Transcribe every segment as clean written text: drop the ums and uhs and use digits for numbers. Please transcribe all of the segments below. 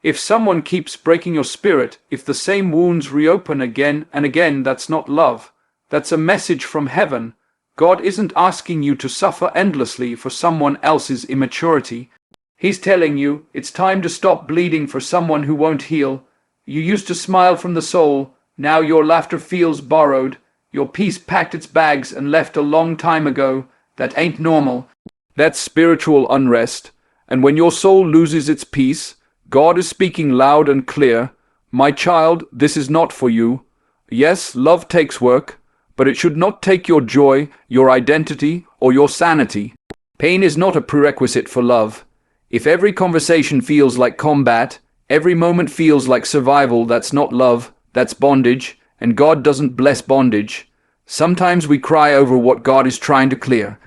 If someone keeps breaking your spirit, if the same wounds reopen again and again, that's not love. That's a message from heaven. God isn't asking you to suffer endlessly for someone else's immaturity. He's telling you it's time to stop bleeding for someone who won't heal. You used to smile from the soul. Now your laughter feels borrowed. Your peace packed its bags and left a long time ago. That ain't normal. That's spiritual unrest. And when your soul loses its peace, God is speaking loud and clear. My child, this is not for you. Yes, love takes work, but it should not take your joy, your identity, or your sanity. Pain is not a prerequisite for love. If every conversation feels like combat, every moment feels like survival, that's not love, that's bondage, and God doesn't bless bondage. Sometimes we cry over what God is trying to clear.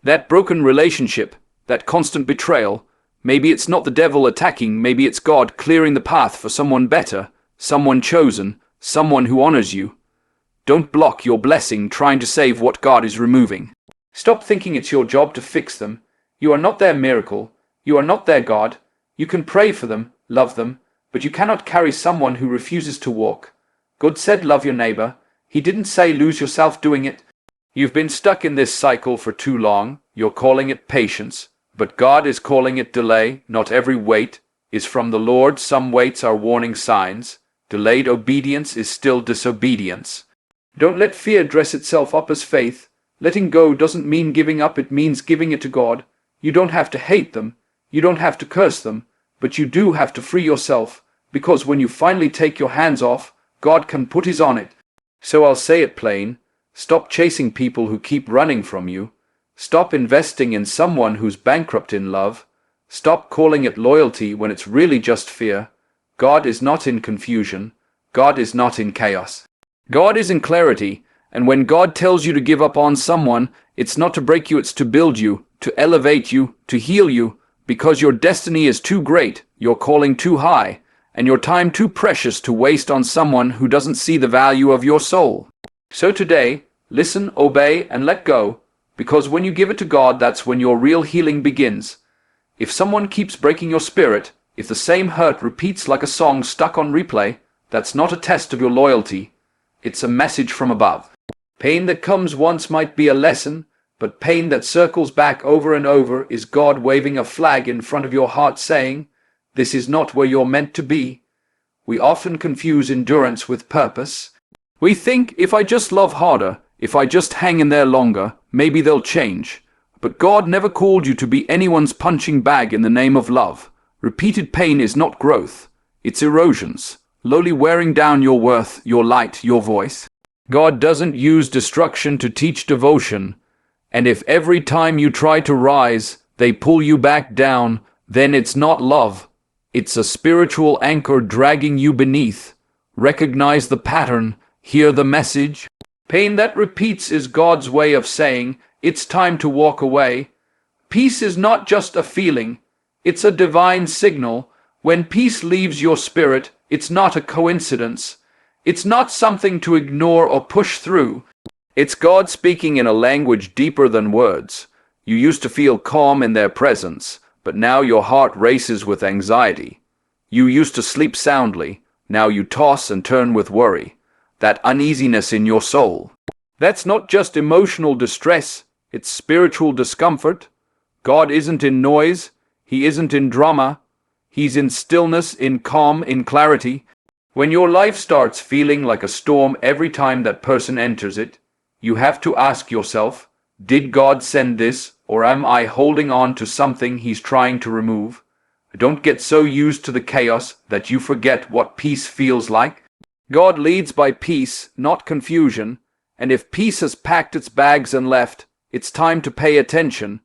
That broken relationship, that constant betrayal, maybe it's not the devil attacking, maybe it's God clearing the path for someone better, someone chosen, someone who honors you. Don't block your blessing trying to save what God is removing. Stop thinking it's your job to fix them. You are not their miracle. You are not their God. You can pray for them, love them, but you cannot carry someone who refuses to walk. God said love your neighbor. He didn't say lose yourself doing it. You've been stuck in this cycle for too long. You're calling it patience, but God is calling it delay. Not every wait is from the Lord. Some waits are warning signs. Delayed obedience is still disobedience. Don't let fear dress itself up as faith. Letting go doesn't mean giving up, it means giving it to God. You don't have to hate them. You don't have to curse them. But you do have to free yourself, because when you finally take your hands off, God can put his on it. So I'll say it plain. Stop chasing people who keep running from you. Stop investing in someone who's bankrupt in love. Stop calling it loyalty when it's really just fear. God is not in confusion. God is not in chaos. God is in clarity, and when God tells you to give up on someone, it's not to break you, it's to build you, to elevate you, to heal you, because your destiny is too great, your calling too high, and your time too precious to waste on someone who doesn't see the value of your soul. So today, listen, obey, and let go, because when you give it to God, that's when your real healing begins. If someone keeps breaking your spirit, if the same hurt repeats like a song stuck on replay, that's not a test of your loyalty. It's a message from above. Pain that comes once might be a lesson, but pain that circles back over and over is God waving a flag in front of your heart saying, this is not where you're meant to be. We often confuse endurance with purpose. We think, if I just love harder, if I just hang in there longer, maybe they'll change. But God never called you to be anyone's punching bag in the name of love. Repeated pain is not growth. It's erosions, slowly wearing down your worth, your light, your voice. God doesn't use destruction to teach devotion. And if every time you try to rise, they pull you back down, then it's not love. It's a spiritual anchor dragging you beneath. Recognize the pattern. Hear the message. Pain that repeats is God's way of saying, it's time to walk away. Peace is not just a feeling. It's a divine signal. When peace leaves your spirit, it's not a coincidence. It's not something to ignore or push through. It's God speaking in a language deeper than words. You used to feel calm in their presence, but now your heart races with anxiety. You used to sleep soundly, now you toss and turn with worry. That uneasiness in your soul. That's not just emotional distress, it's spiritual discomfort. God isn't in noise, he isn't in drama. He's in stillness, in calm, in clarity. When your life starts feeling like a storm every time that person enters it, you have to ask yourself, did God send this, or am I holding on to something he's trying to remove? Don't get so used to the chaos that you forget what peace feels like. God leads by peace, not confusion, and if peace has packed its bags and left, it's time to pay attention.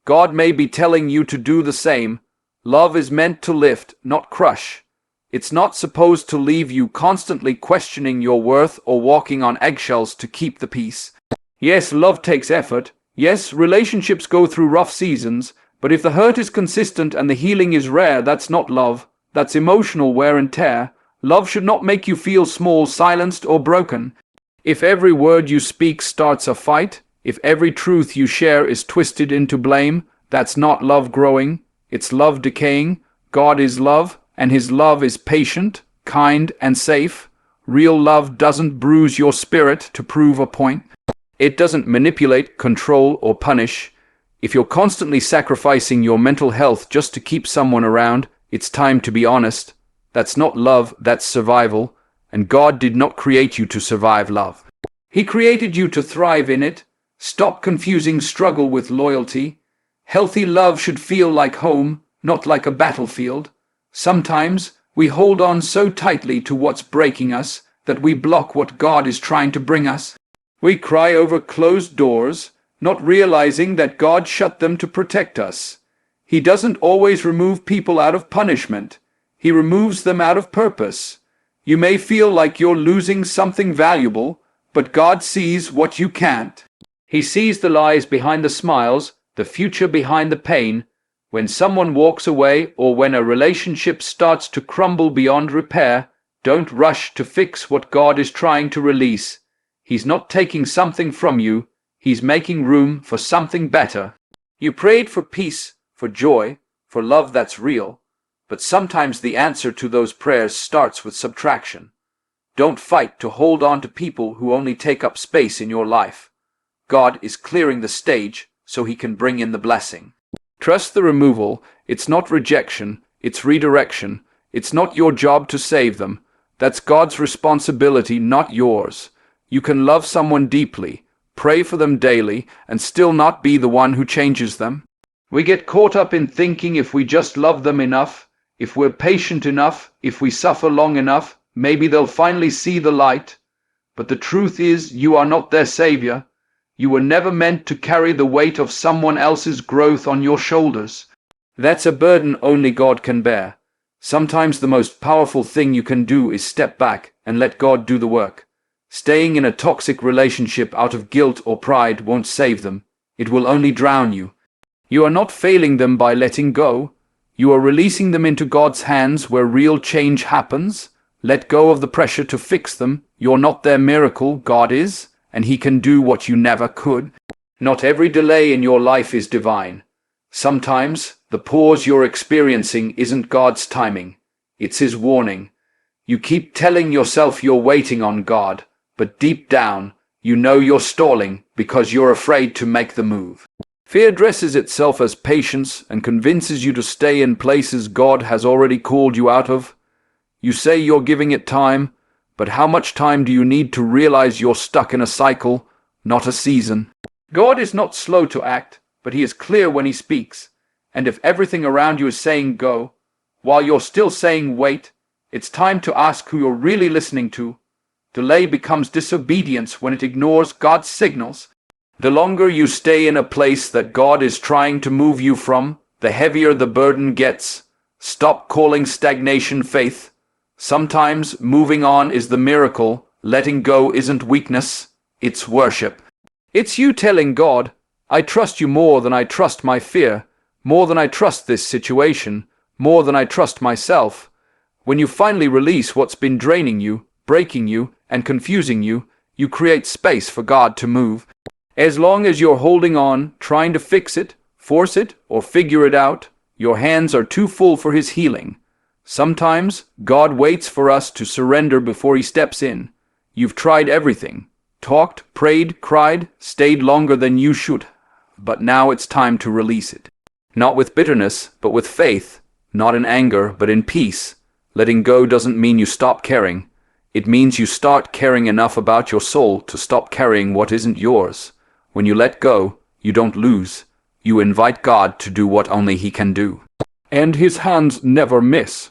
God may be telling you to do the same. Love is meant to lift, not crush. It's not supposed to leave you constantly questioning your worth or walking on eggshells to keep the peace. Yes, love takes effort. Yes, relationships go through rough seasons, but if the hurt is consistent and the healing is rare, that's not love. That's emotional wear and tear. Love should not make you feel small, silenced, or broken. If every word you speak starts a fight, if every truth you share is twisted into blame, that's not love growing. It's love decaying. God is love, and his love is patient, kind, and safe. Real love doesn't bruise your spirit to prove a point. It doesn't manipulate, control, or punish. If you're constantly sacrificing your mental health just to keep someone around, it's time to be honest. That's not love, that's survival. And God did not create you to survive love. He created you to thrive in it. Stop confusing struggle with loyalty. Healthy love should feel like home, not like a battlefield. Sometimes we hold on so tightly to what's breaking us that we block what God is trying to bring us. We cry over closed doors, not realizing that God shut them to protect us. He doesn't always remove people out of punishment. He removes them out of purpose. You may feel like you're losing something valuable, but God sees what you can't. He sees the lies behind the smiles, the future behind the pain. When someone walks away or when a relationship starts to crumble beyond repair, don't rush to fix what God is trying to release. He's not taking something from you. He's making room for something better. You prayed for peace, for joy, for love that's real, but sometimes the answer to those prayers starts with subtraction. Don't fight to hold on to people who only take up space in your life. God is clearing the stage so he can bring in the blessing. Trust the removal. It's not rejection, it's redirection. It's not your job to save them. That's God's responsibility, not yours. You can love someone deeply, pray for them daily, and still not be the one who changes them. We get caught up in thinking if we just love them enough, if we're patient enough, if we suffer long enough, maybe they'll finally see the light. But the truth is, you are not their savior. You were never meant to carry the weight of someone else's growth on your shoulders. That's a burden only God can bear. Sometimes the most powerful thing you can do is step back and let God do the work. Staying in a toxic relationship out of guilt or pride won't save them. It will only drown you. You are not failing them by letting go. You are releasing them into God's hands where real change happens. Let go of the pressure to fix them. You're not their miracle, God is, and he can do what you never could. Not every delay in your life is divine. Sometimes the pause you're experiencing isn't God's timing. It's his warning. You keep telling yourself you're waiting on God, but deep down, you know you're stalling because you're afraid to make the move. Fear dresses itself as patience and convinces you to stay in places God has already called you out of. You say you're giving it time, but how much time do you need to realize you're stuck in a cycle, not a season? God is not slow to act, but he is clear when he speaks. And if everything around you is saying go, while you're still saying wait, it's time to ask who you're really listening to. Delay becomes disobedience when it ignores God's signals. The longer you stay in a place that God is trying to move you from, the heavier the burden gets. Stop calling stagnation faith. Sometimes moving on is the miracle. Letting go isn't weakness, it's worship. It's you telling God, I trust you more than I trust my fear, more than I trust this situation, more than I trust myself. When you finally release what's been draining you, breaking you, and confusing you, you create space for God to move. As long as you're holding on, trying to fix it, force it, or figure it out, your hands are too full for his healing. Sometimes God waits for us to surrender before he steps in. You've tried everything. Talked, prayed, cried, stayed longer than you should. But now it's time to release it. Not with bitterness, but with faith. Not in anger, but in peace. Letting go doesn't mean you stop caring. It means you start caring enough about your soul to stop carrying what isn't yours. When you let go, you don't lose. You invite God to do what only he can do. And his hands never miss.